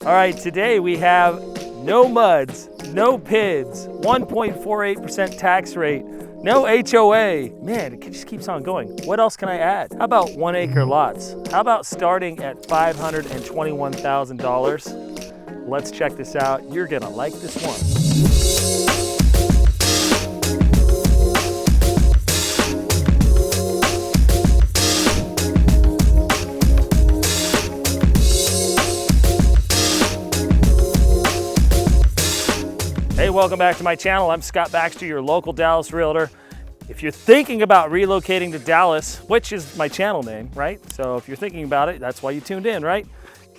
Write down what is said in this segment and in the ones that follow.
All right, today we have no muds, no PIDs, 1.48% tax rate, no HOA. Man, it just keeps on going. What else can I add? How about 1 acre lots? How about starting at $521,000? Let's check this out. You're gonna like this one. Hey, welcome back to my channel. I'm Scott Baxter, your local Dallas realtor. If you're thinking about relocating to Dallas, which is my channel name, right? So if you're thinking about it, that's why you tuned in, right?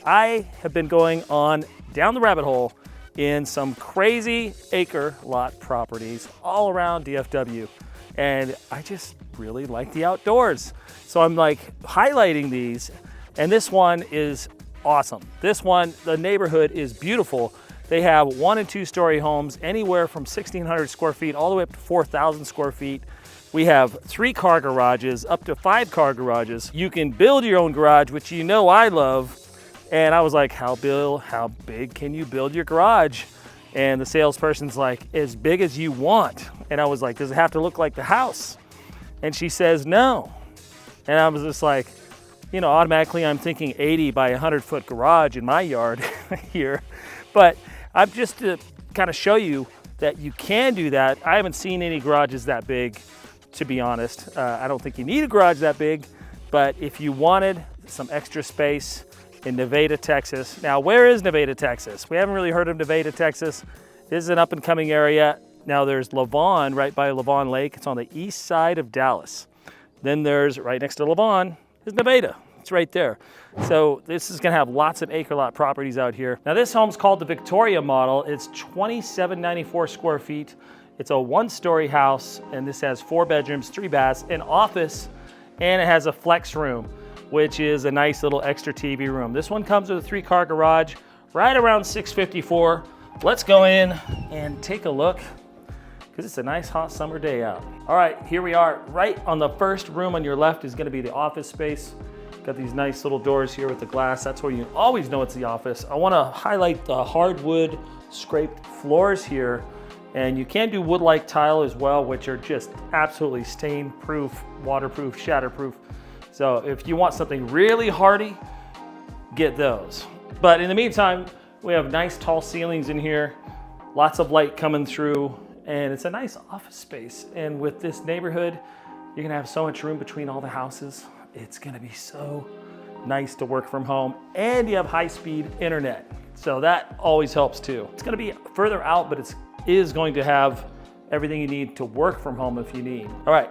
I have been going on down the rabbit hole in some crazy acre lot properties all around DFW. And I just really like the outdoors. So I'm like highlighting these, and this one is awesome. This one, the neighborhood is beautiful. They have 1 and 2 story homes, anywhere from 1,600 square feet all the way up to 4,000 square feet. We have 3 car garages, up to 5 car garages. You can build your own garage, which you know I love. And I was like, how big can you build your garage? And the salesperson's like, as big as you want. And I was like, does it have to look like the house? And she says, no. And I was just like, you know, automatically I'm thinking 80 by 100 foot garage in my yard here. But I'm just to kind of show you that you can do that. I haven't seen any garages that big, to be honest. I don't think you need a garage that big, but if you wanted some extra space in Nevada, Texas. Now, where is Nevada, Texas? We haven't really heard of Nevada, Texas. This is an up and coming area. Now there's Lavon, right by Lavon Lake. It's on the east side of Dallas. Then there's, right next to Lavon, is Nevada. It's right there. So this is gonna have lots of acre lot properties out here. Now this home's called the Victoria model. It's 2,794 square feet. It's a 1-story house, and this has 4 bedrooms, 3 baths, an office, and it has a flex room, which is a nice little extra TV room. This one comes with a 3-car garage, right around $654. Let's go in and take a look, because it's a nice hot summer day out. All right, here we are. Right on the first room on your left is gonna be the office space. Got these nice little doors here with the glass. That's where you always know it's the office. I wanna highlight the hardwood scraped floors here. And you can do wood-like tile as well, which are just absolutely stain-proof, waterproof, shatterproof. So if you want something really hardy, get those. But in the meantime, we have nice tall ceilings in here, lots of light coming through, and it's a nice office space. And with this neighborhood, you're gonna have so much room between all the houses. It's gonna be so nice to work from home, and you have high-speed internet. So that always helps too. It's gonna be further out, but it is going to have everything you need to work from home if you need. All right,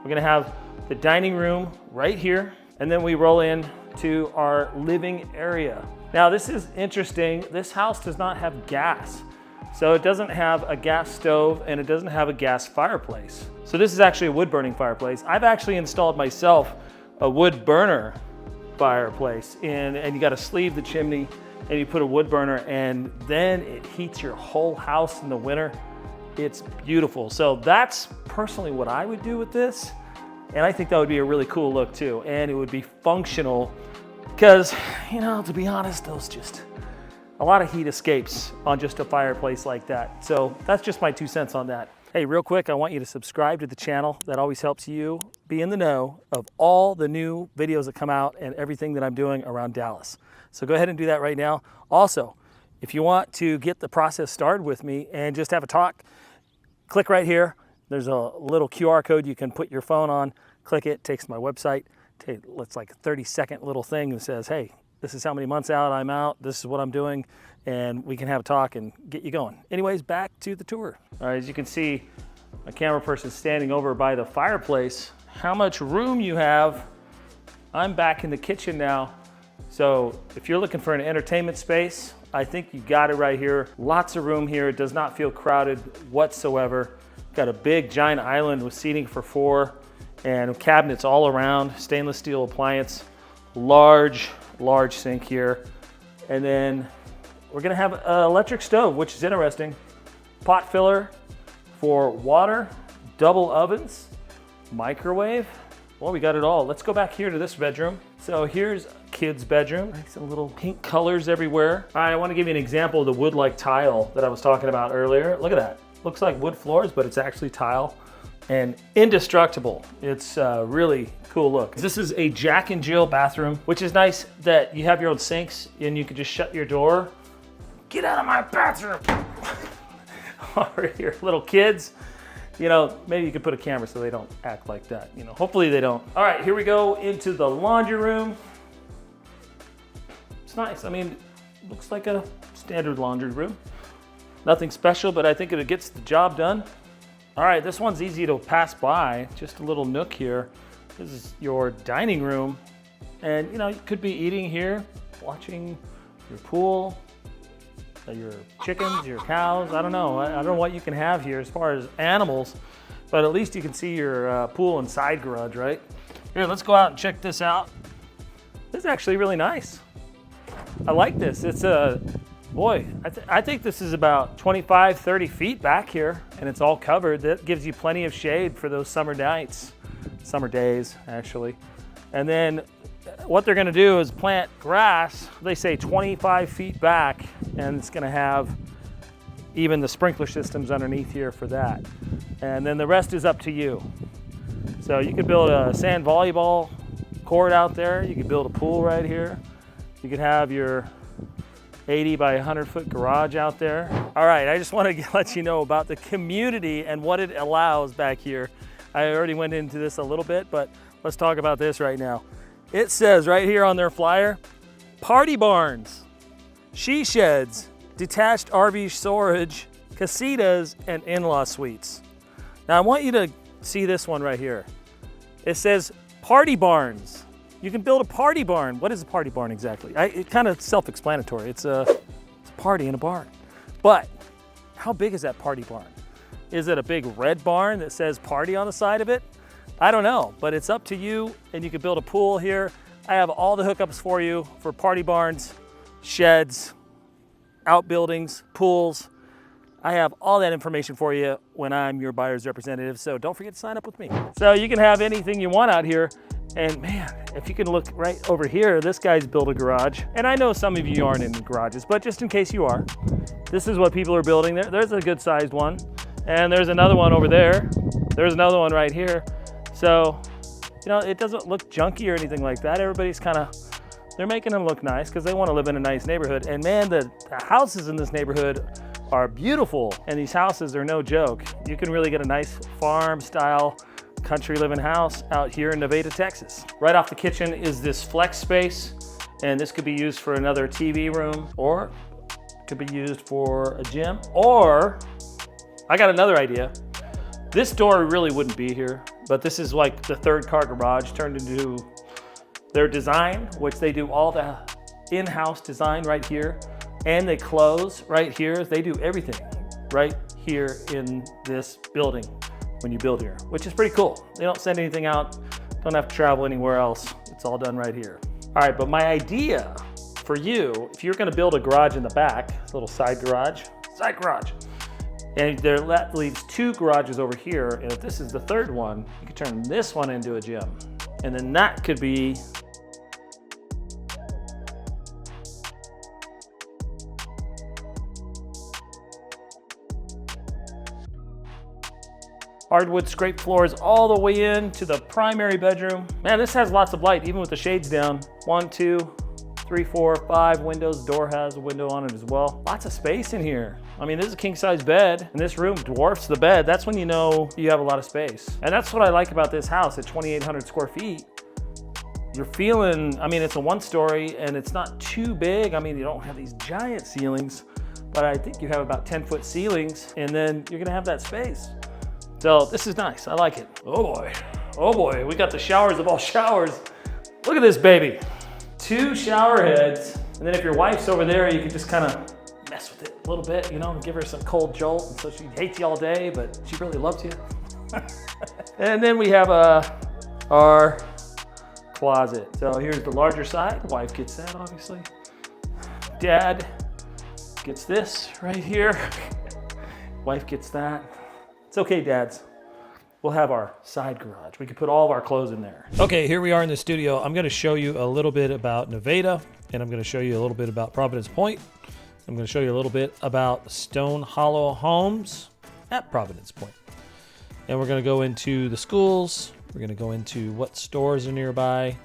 we're gonna have the dining room right here, and then we roll in to our living area. Now this is interesting. This house does not have gas. So it doesn't have a gas stove, and it doesn't have a gas fireplace. So this is actually a wood burning fireplace. I've actually installed myself a wood burner fireplace, and you got to sleeve the chimney, and you put a wood burner, and then it heats your whole house in the winter. It's beautiful. So that's personally what I would do with this, and I think that would be a really cool look too, and it would be functional because, you know, to be honest, those just a lot of heat escapes on just a fireplace like that. So that's just my 2 cents on that. Hey, real quick, I want you to subscribe to the channel. That always helps you be in the know of all the new videos that come out and everything that I'm doing around Dallas. So go ahead and do that right now. Also, if you want to get the process started with me and just have a talk, click right here. There's a little QR code you can put your phone on, click it, takes to my website. It's like a 30-second little thing that says, hey, this is how many months out I'm out, this is what I'm doing, and we can have a talk and get you going. Anyways, back to the tour. All right, as you can see, a camera person standing over by the fireplace. How much room you have. I'm back in the kitchen now. So if you're looking for an entertainment space, I think you got it right here. Lots of room here. It does not feel crowded whatsoever. Got a big giant island with seating for 4 and cabinets all around, stainless steel appliance, large sink here. And then we're gonna have an electric stove, which is interesting. Pot filler for water, double ovens, microwave. Well, we got it all. Let's go back here to this bedroom. So here's kid's bedroom. Nice and little pink colors everywhere. All right, I want to give you an example of the wood-like tile that I was talking about earlier. Look at that. Looks like wood floors, but it's actually tile and indestructible. It's a really cool look. This is a Jack and Jill bathroom, which is nice that you have your own sinks and you can just shut your door. Get out of my bathroom. Or your little kids. You know, maybe you could put a camera so they don't act like that. You know, hopefully they don't. All right, here we go into the laundry room. It's nice. I mean, looks like a standard laundry room. Nothing special, but I think it gets the job done. All right, this one's easy to pass by. Just a little nook here. This is your dining room. And you know, you could be eating here, watching your pool, your chickens, your cows. I don't know. I don't know what you can have here as far as animals, but at least you can see your pool and side garage, right? Here, let's go out and check this out. This is actually really nice. I like this. It's a, boy, I think this is about 25, 30 feet back here, and it's all covered. That gives you plenty of shade for those summer nights, summer days, actually. And then what they're gonna do is plant grass, they say 25 feet back, and it's gonna have even the sprinkler systems underneath here for that. And then the rest is up to you. So you could build a sand volleyball court out there. You could build a pool right here. You could have your 80 by 100 foot garage out there. All right, I just want to let you know about the community and what it allows back here. I already went into this a little bit, but let's talk about this right now. It says right here on their flyer, party barns, she sheds, detached RV storage, casitas, and in-law suites. Now I want you to see this one right here. It says party barns. You can build a party barn. What is a party barn exactly? It's kind of self-explanatory. It's a party in a barn. But how big is that party barn? Is it a big red barn that says party on the side of it? I don't know, but it's up to you, and you can build a pool here. I have all the hookups for you for party barns, sheds, outbuildings, pools. I have all that information for you when I'm your buyer's representative, so don't forget to sign up with me. So you can have anything you want out here, and man, if you can look right over here, this guy's built a garage, and I know some of you aren't in garages, but just in case you are, this is what people are building. There's a good sized one, and there's another one over there. There's another one right here. So, you know, it doesn't look junky or anything like that. Everybody's they're making them look nice because they want to live in a nice neighborhood. And man, the houses in this neighborhood are beautiful. And these houses are no joke. You can really get a nice farm style country living house out here in Nevada, Texas. Right off the kitchen is this flex space. And this could be used for another TV room, or it could be used for a gym. Or I got another idea. This door really wouldn't be here, but this is like the third car garage turned into their design, which they do all the in-house design right here, and they close right here. They do everything right here in this building when you build here, which is pretty cool. They don't send anything out, don't have to travel anywhere else. It's all done right here. All right, but my idea for you, if you're gonna build a garage in the back, a little side garage, and that leaves two garages over here, and if this is the third one, you could turn this one into a gym. And then that could be hardwood scrape floors all the way in to the primary bedroom. Man, this has lots of light, even with the shades down. 1, 2, 3, 4, 5 windows. Door has a window on it as well. Lots of space in here. I mean, this is a king size bed, and this room dwarfs the bed. That's when you know you have a lot of space. And that's what I like about this house at 2,800 square feet. You're feeling, I mean, it's a 1-story and it's not too big. I mean, you don't have these giant ceilings, but I think you have about 10-foot ceilings, and then you're gonna have that space. So this is nice, I like it. Oh boy, we got the showers of all showers. Look at this baby. 2 shower heads, and then if your wife's over there, you can just kind of mess with it a little bit, you know, and give her some cold jolt, and so she hates you all day, but she really loves you. And then we have our closet. So here's the larger side. Wife gets that, obviously. Dad gets this right here. Wife gets that. It's okay, dads. we'll have our side garage. We can put all of our clothes in there. Okay, here we are in the studio. I'm going to show you a little bit about Nevada, and I'm going to show you a little bit about Providence Point. I'm going to show you a little bit about Stonehollow Homes at Providence Point. And we're going to go into the schools. We're going to go into what stores are nearby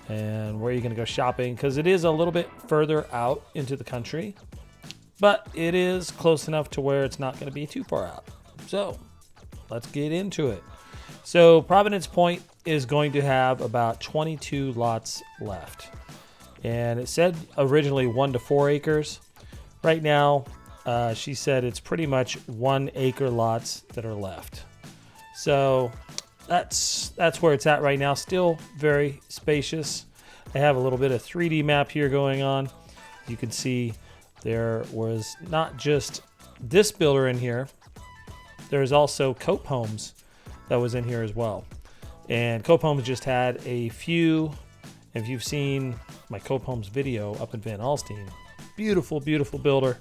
and where you're going to go shopping, because it is a little bit further out into the country, but it is close enough to where it's not going to be too far out. So let's get into it. So Providence Point is going to have about 22 lots left. And it said originally 1 to 4 acres. Right now, she said it's pretty much 1 acre lots that are left. So that's where it's at right now. Still very spacious. I have a little bit of 3D map here going on. You can see there was not just this builder in here. There's also Cope Homes that was in here as well. And Cope Homes just had a few, if you've seen my Cope Homes video up in Van Alstyne, beautiful, beautiful builder.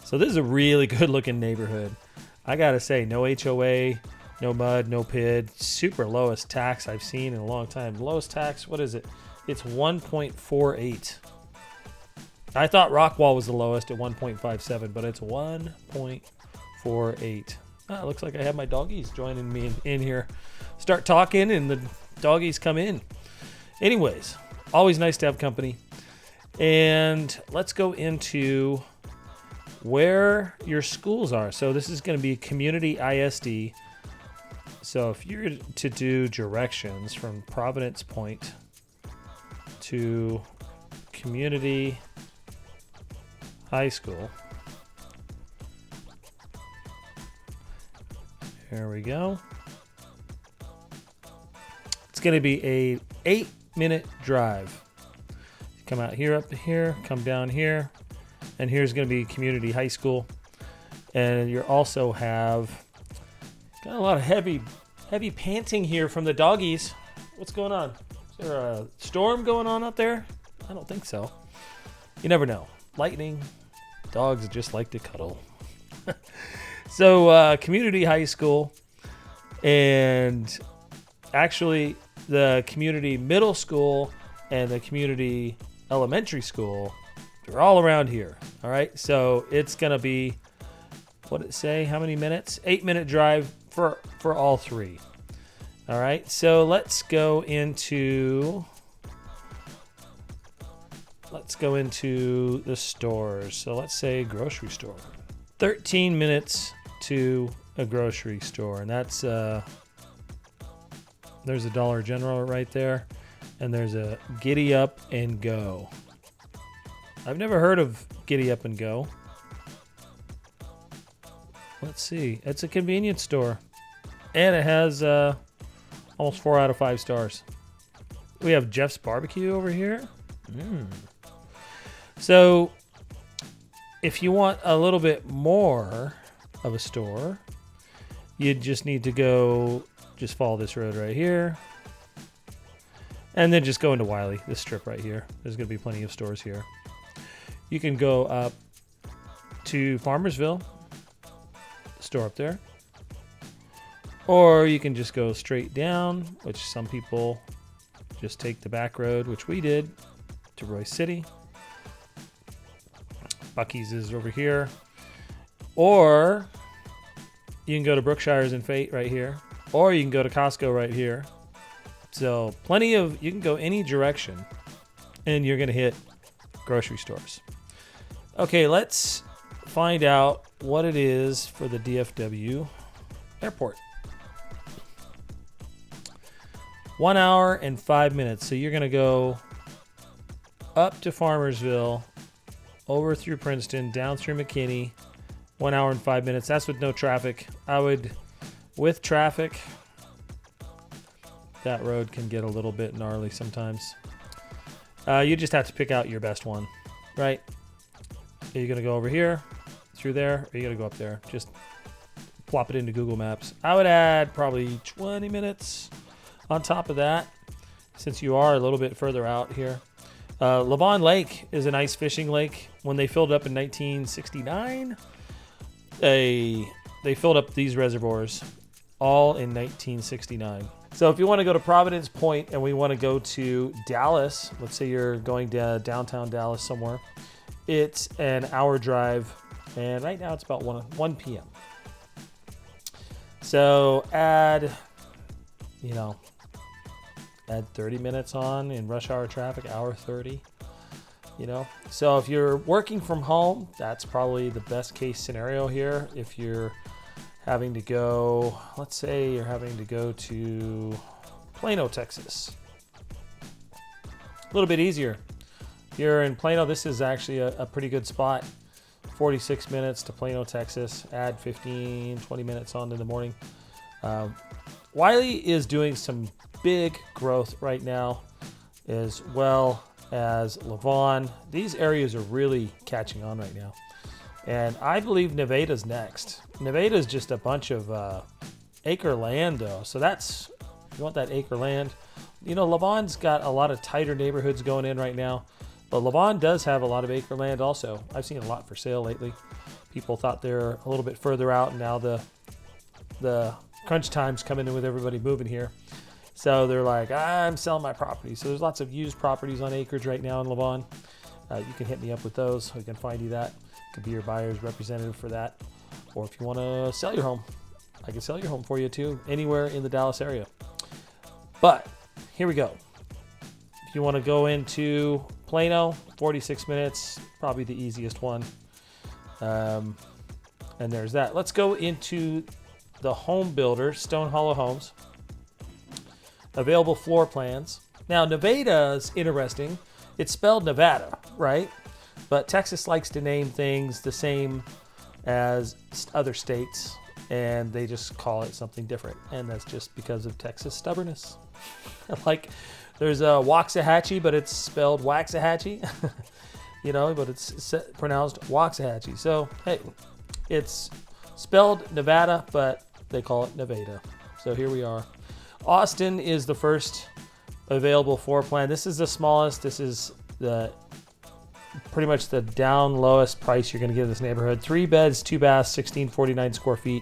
So this is a really good looking neighborhood. I gotta say, no HOA, no mud, no PID, super lowest tax I've seen in a long time. Lowest tax, what is it? It's 1.48. I thought Rockwall was the lowest at 1.57, but it's 1.48. It looks like I have my doggies joining me in here. Start talking and the doggies come in. Anyways, always nice to have company. And let's go into where your schools are. So this is going to be Community ISD. So if you're to do directions from Providence Point to Community High School, there we go. It's going to be a 8-minute drive. Come out here, up here, come down here, and here's going to be Community High School. And you also have got a lot of heavy panting here from the doggies. What's going on? Is there a storm going on out there? I don't think so. You never know. Lightning. Dogs just like to cuddle. So Community High School, and actually the Community Middle School and the Community Elementary School, they're all around here. All right, so it's gonna be, what did it say? How many minutes? 8-minute drive for all three. All right, so let's go into the stores. So let's say grocery store. 13 minutes to a grocery store, and that's there's a Dollar General right there, and there's a Giddy Up and Go. I've never heard of Giddy Up and Go. Let's see. It's a convenience store, and it has almost 4 out of 5 stars. We have Jeff's Barbecue over here. So if you want a little bit more of a store, you just need to go, just follow this road right here, and then just go into Wiley, this strip right here. There's going to be plenty of stores here. You can go up to Farmersville, store up there, or you can just go straight down, which some people just take the back road, which we did, to Royce City. Bucky's is over here, or you can go to Brookshire's and Fate right here, or you can go to Costco right here. So plenty of, you can go any direction and you're going to hit grocery stores. Okay, let's find out what it is for the DFW airport. 1 hour and 5 minutes. So you're going to go up to Farmersville, over through Princeton, down through McKinney. 1 hour and 5 minutes. That's with no traffic. With traffic, that road can get a little bit gnarly sometimes. You just have to pick out your best one, right? Are you going to go over here, through there, or are you going to go up there? Just plop it into Google Maps. I would add probably 20 minutes on top of that, since you are a little bit further out here. Lavon Lake is a nice fishing lake. When they filled up in 1969, they filled up these reservoirs, all in 1969. So if you want to go to Providence Point and we want to go to Dallas, let's say you're going to downtown Dallas somewhere, it's an hour drive, and right now it's about 1 p.m. So add 30 minutes on in rush hour traffic, hour 30. So if you're working from home, that's probably the best case scenario here. If you're having to go, let's say you're having to go to Plano, Texas, a little bit easier. If you're in Plano, this is actually a pretty good spot. 46 minutes to Plano, Texas. Add 15, 20 minutes on in the morning. Wiley is doing some big growth right now, as well as Lavon. These areas are really catching on right now. And I believe Nevada's next. Nevada's just a bunch of acre land, though. So that's, if you want that acre land. Lavon's got a lot of tighter neighborhoods going in right now. But Lavon does have a lot of acre land also. I've seen a lot for sale lately. People thought they're a little bit further out, and now the crunch time's coming in with everybody moving here. So they're like, I'm selling my property. So there's lots of used properties on Acreage right now in Lavon. You can hit me up with those. We can find you that. Could be your buyer's representative for that. Or if you want to sell your home, I can sell your home for you too, anywhere in the Dallas area. But here we go. If you want to go into Plano, 46 minutes, probably the easiest one. And there's that. Let's go into the home builder, Stonehollow Homes. Available floor plans. Now, Nevada's interesting. It's spelled Nevada, right? But Texas likes to name things the same as other states, and they just call it something different. And that's just because of Texas stubbornness. Like, there's a Waxahachie, but it's spelled Waxahachie. But it's pronounced Waxahachie. So, hey, it's spelled Nevada, but they call it Nevada. So here we are. Austin is the first available floor plan. This is the smallest. This is pretty much the down lowest price you're going to get in this neighborhood. 3 beds, 2 baths, 1649 square feet.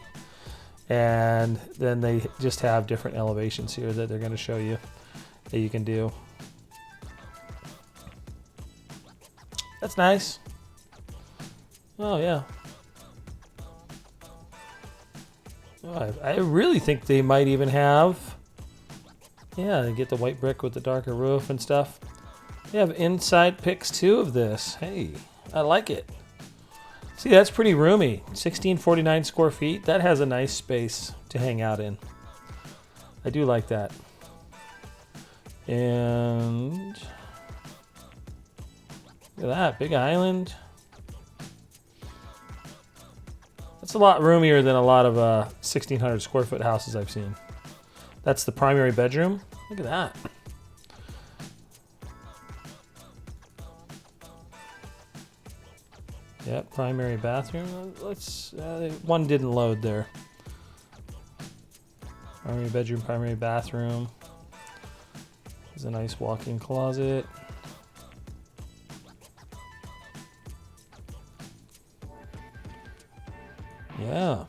And then they just have different elevations here that they're going to show you that you can do. That's nice. Oh, yeah. Oh, I really think they might even have... Yeah, they get the white brick with the darker roof and stuff. They have inside pics too of this. Hey, I like it. See, that's pretty roomy. 1649 square feet. That has a nice space to hang out in. I do like that. And look at that, big island. That's a lot roomier than a lot of 1,600 square foot houses I've seen. That's the primary bedroom. Look at that. Yep, primary bathroom. Let's. One didn't load there. Primary bedroom, primary bathroom. There's a nice walk-in closet. Yeah.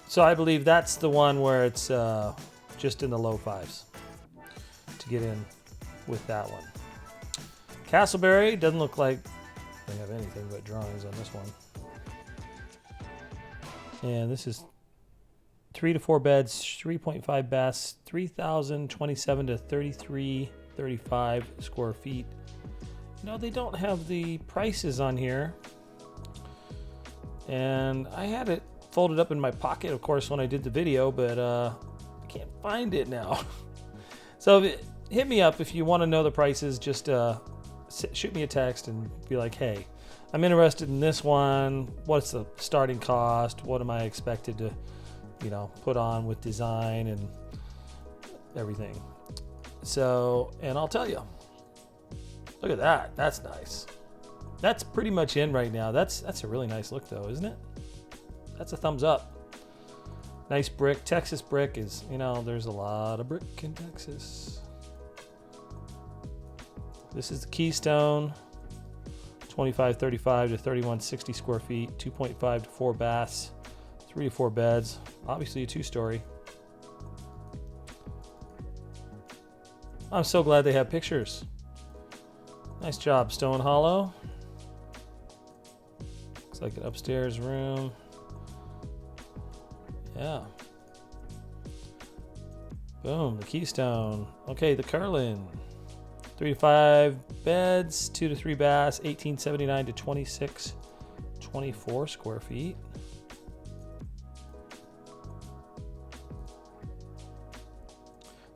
So I believe that's the one where it's just in the low fives to get in with that one. Castleberry doesn't look like they have anything but drawings on this one. And this is 3 to 4 beds, 3.5 baths, 3,027 to 3,335 square feet. No, they don't have the prices on here. And I had it folded up in my pocket, of course, when I did the video, but I can't find it now. So hit me up if you want to know the prices. Just shoot me a text and be like, hey, I'm interested in this one. What's the starting cost? What am I expected to, put on with design and everything? So, and I'll tell you. Look at that. That's nice. That's pretty much in right now. That's a really nice look, though, isn't it? That's a thumbs up. Nice brick. Texas brick is, there's a lot of brick in Texas. This is the Keystone. 2535 to 3160 square feet, 2.5 to 4 baths, 3 to 4 beds, obviously a 2-story. I'm so glad they have pictures. Nice job, Stonehollow. Looks like an upstairs room. Yeah. Boom, the Keystone. Okay, the Curlin. 3 to 5 beds, 2 to 3 baths, 1879 to 2624 square feet.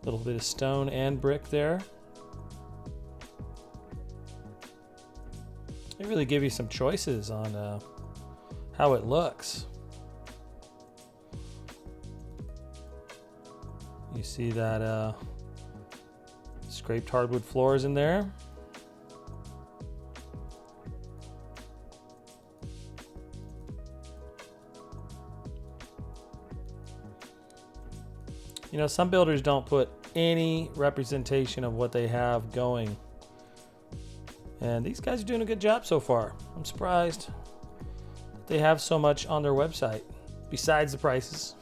A little bit of stone and brick there. They really give you some choices on how it looks. You see that scraped hardwood floors in there. You know, some builders don't put any representation of what they have going. And these guys are doing a good job so far. I'm surprised that they have so much on their website, besides the prices.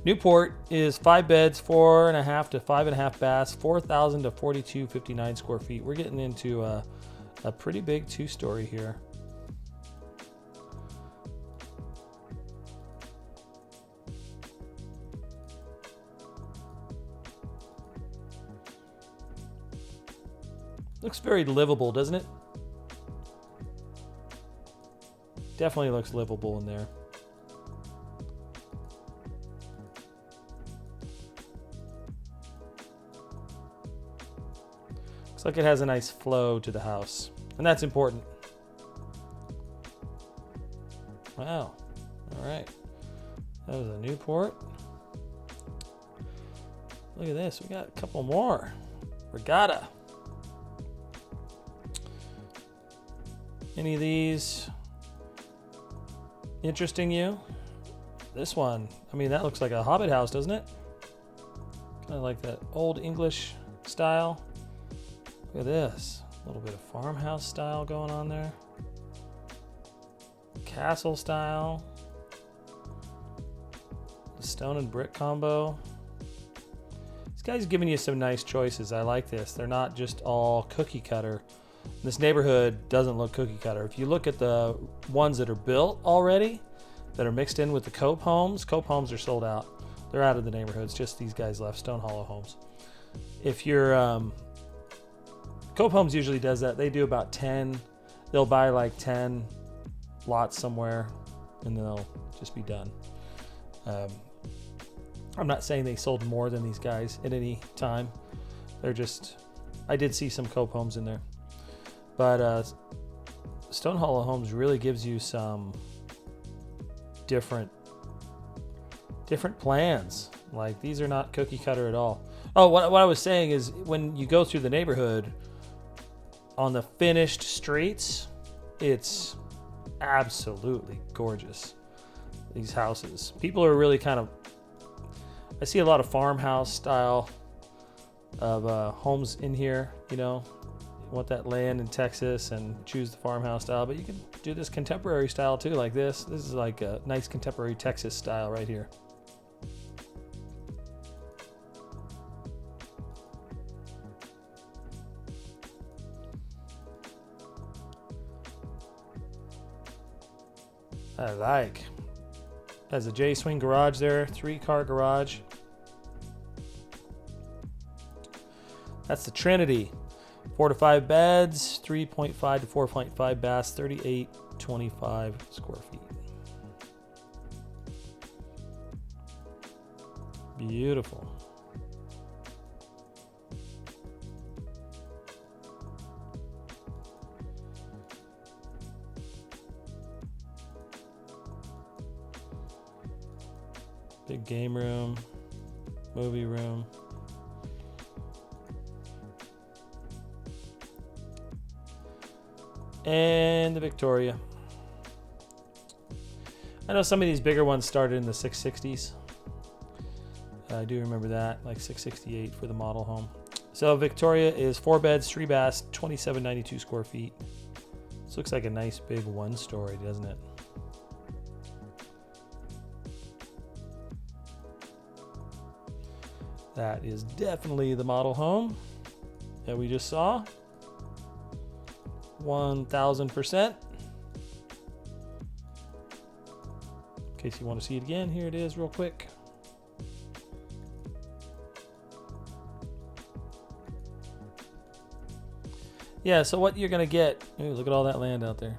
Newport is 5 beds, 4.5 to 5.5 baths, 4,000 to 4,259 square feet. We're getting into a pretty big 2-story here. Looks very livable, doesn't it? Definitely looks livable in there. Looks like it has a nice flow to the house, and that's important. Wow. All right. That was a Newport. Look at this. We got a couple more. Regatta. Any of these interesting you? This one, I mean, that looks like a Hobbit house, doesn't it? Kind of like that old English style. Look at this. A little bit of farmhouse style going on there. Castle style. The stone and brick combo. This guy's giving you some nice choices. I like this. They're not just all cookie cutter. This neighborhood doesn't look cookie cutter. If you look at the ones that are built already, that are mixed in with the Cope Homes are sold out. They're out of the neighborhoods. Just these guys left, Stonehollow Homes. If you're, Cope Homes usually does that. They do about 10. They'll buy like 10 lots somewhere, and they'll just be done. I'm not saying they sold more than these guys at any time. They're just, I did see some Cope Homes in there. But Stonehollow Homes really gives you some different plans. Like, these are not cookie cutter at all. Oh, what I was saying is, when you go through the neighborhood, on the finished streets, it's absolutely gorgeous. These houses. People are really kind of, I see a lot of farmhouse style of homes in here, you know. Want that land in Texas and choose the farmhouse style, but you can do this contemporary style too, like this. This is like a nice contemporary Texas style right here. I like. Has a J-swing garage there, 3-car garage. That's the Trinity. 4 to 5 beds, 3.5 to 4.5 baths, 3,825 square feet. Beautiful. Big game room, movie room. And the Victoria. I know some of these bigger ones started in the 660s. I do remember that, like 668 for the model home. So Victoria is 4 beds, 3 baths, 2792 square feet. This looks like a nice big one-story, doesn't it? That is definitely the model home that we just saw. 1000%. In case you want to see it again, here it is real quick. Yeah, so what you're gonna get, ooh, look at all that land out there.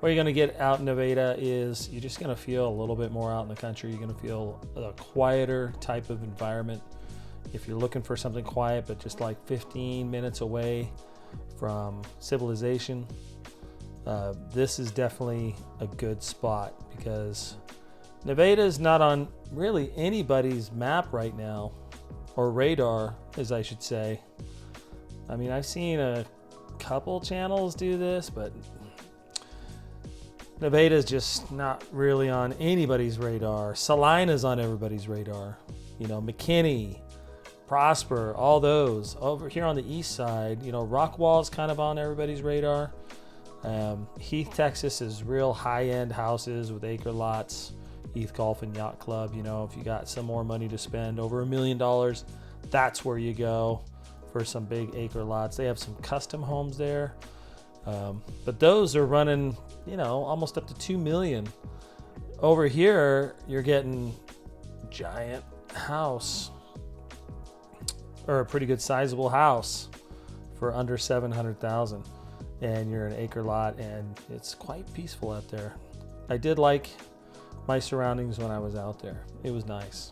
What you're gonna get out in Nevada is you're just gonna feel a little bit more out in the country. You're gonna feel a quieter type of environment. If you're looking for something quiet, but just like 15 minutes away from civilization, this is definitely a good spot because Nevada is not on really anybody's map right now, or radar, as I should say. I mean, I've seen a couple channels do this, but Nevada is just not really on anybody's radar. Salina's on everybody's radar. You know, McKinney, Prosper, all those. Over here on the east side, you know, Rockwall's kind of on everybody's radar. Heath, Texas is real high-end houses with acre lots. Heath Golf and Yacht Club, you know, if you got some more money to spend, over $1 million, that's where you go for some big acre lots. They have some custom homes there. But those are running, you know, almost up to $2 million. Over here, you're getting giant house, or a pretty good sizable house for under $700,000, and you're an acre lot, and it's quite peaceful out there. I did like my surroundings when I was out there. It was nice.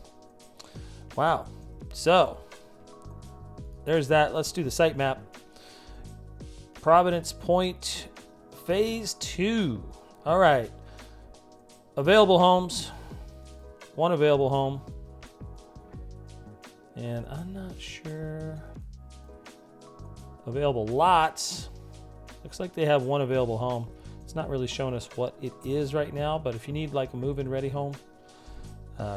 Wow. So there's that. Let's do the site map. Providence Point, phase 2. All right. Available homes. One available home. And I'm not sure. Available lots. Looks like they have one available home. It's not really showing us what it is right now, but if you need like a move-in ready home,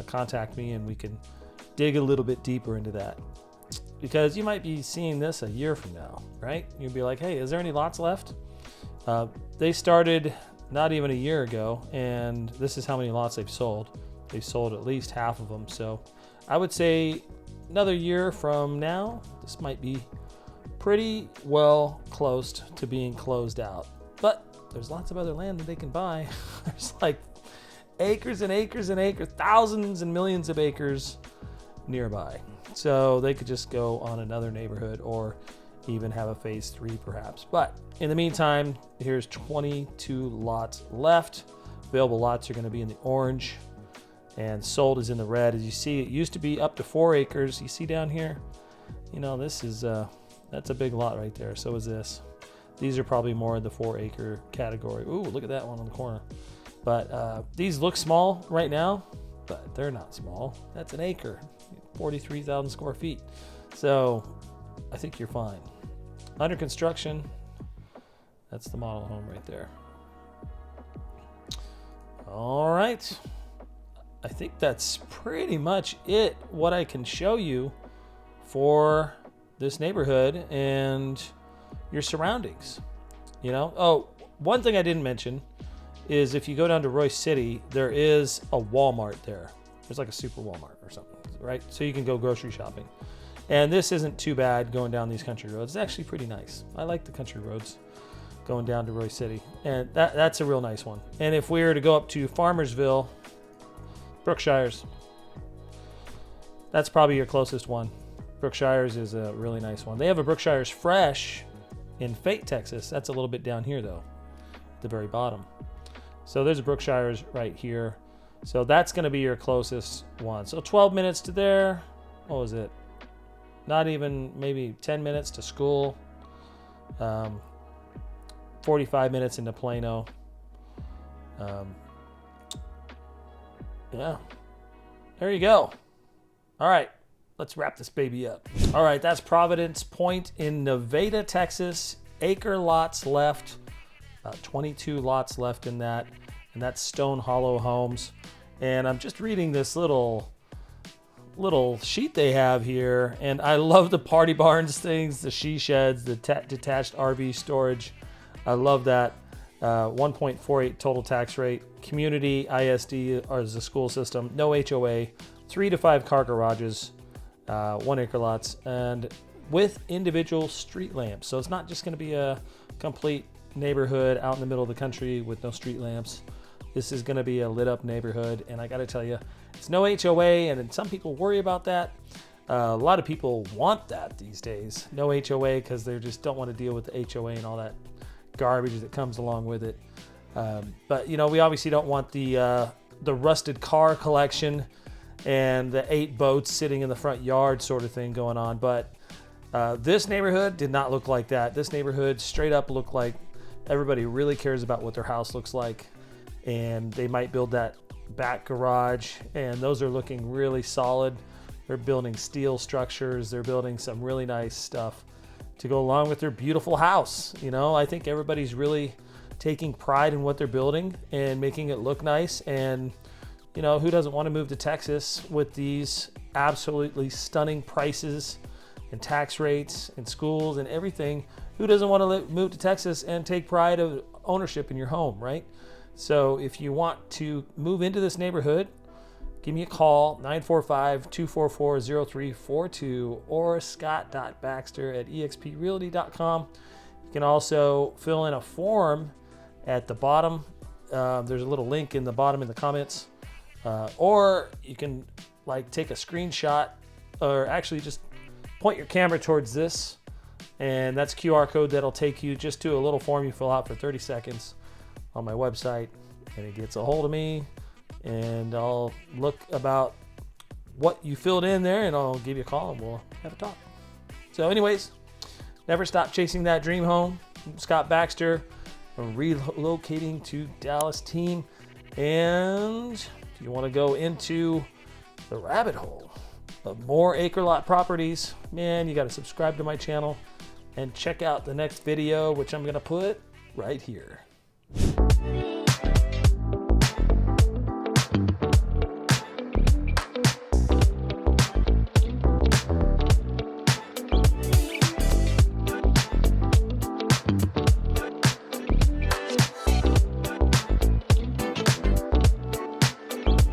contact me and we can dig a little bit deeper into that. Because you might be seeing this a year from now, right? You'll be like, hey, is there any lots left? They started not even a year ago, and this is how many lots they've sold. They've sold at least half of them. So I would say another year from now, this might be pretty well close to being closed out. But there's lots of other land that they can buy. There's like acres and acres and acres, thousands and millions of acres nearby. So they could just go on another neighborhood or even have a phase 3 perhaps. But in the meantime, here's 22 lots left. Available lots are going to be in the orange and sold is in the red. As you see, it used to be up to 4 acres. You see down here, you know, this is that's a big lot right there. So is this. These are probably more in the 4 acre category. Ooh, look at that one on the corner. But these look small right now, but they're not small. That's an acre, 43,000 square feet. So I think you're fine. Under construction, that's the model home right there. All right. I think that's pretty much it, what I can show you for this neighborhood and your surroundings. You know, oh, one thing I didn't mention is if you go down to Royce City, there is a Walmart there. There's like a super Walmart or something, right? So you can go grocery shopping. And this isn't too bad going down these country roads. It's actually pretty nice. I like the country roads going down to Royce City. And that's a real nice one. And if we were to go up to Farmersville, Brookshires, that's probably your closest one. Brookshires is a really nice one. They have a Brookshires Fresh in Fate, Texas. That's a little bit down here though, at the very bottom. So there's a Brookshires right here. So that's going to be your closest one. So 12 minutes to there. What was it? Not even maybe 10 minutes to school. 45 minutes into Plano. Yeah. There you go. All right. Let's wrap this baby up. All right. That's Providence Point in Nevada, Texas. Acre lots left. 22 lots left in that. And that's Stonehollow Homes. And I'm just reading this little sheet they have here, and I love the party barns things, the she sheds, the detached RV storage. I love that. 1.48 total tax rate, community ISD is the school system, no HOA, 3 to 5 car garages, 1 acre lots, and with individual street lamps. So it's not just going to be a complete neighborhood out in the middle of the country with no street lamps. This is going to be a lit up neighborhood, and I got to tell you, it's no HOA, and some people worry about that. A lot of people want that these days, no HOA, because they just don't want to deal with the HOA and all that garbage that comes along with it. But you know, we obviously don't want the rusted car collection and the 8 boats sitting in the front yard sort of thing going on. But this neighborhood did not look like that. This neighborhood straight up looked like everybody really cares about what their house looks like, and they might build that back garage, and those are looking really solid. They're building steel structures. They're building some really nice stuff to go along with their beautiful house. You know, I think everybody's really taking pride in what they're building and making it look nice. And, you know, who doesn't want to move to Texas with these absolutely stunning prices and tax rates and schools and everything? Who doesn't want to move to Texas and take pride of ownership in your home, right? So if you want to move into this neighborhood, give me a call, 945-244-0342, or scott.baxter@exprealty.com. You can also fill in a form at the bottom. There's a little link in the bottom in the comments. Or you can take a screenshot, or actually just point your camera towards this, and that's QR code that'll take you just to a little form you fill out for 30 seconds on my website, and it gets a hold of me, and I'll look about what you filled in there, and I'll give you a call and we'll have a talk. So anyways, never stop chasing that dream home. Scott Baxter from Relocating to Dallas team. And if you want to go into the rabbit hole of more acre lot properties, man, you got to subscribe to my channel and check out the next video, which I'm going to put right here.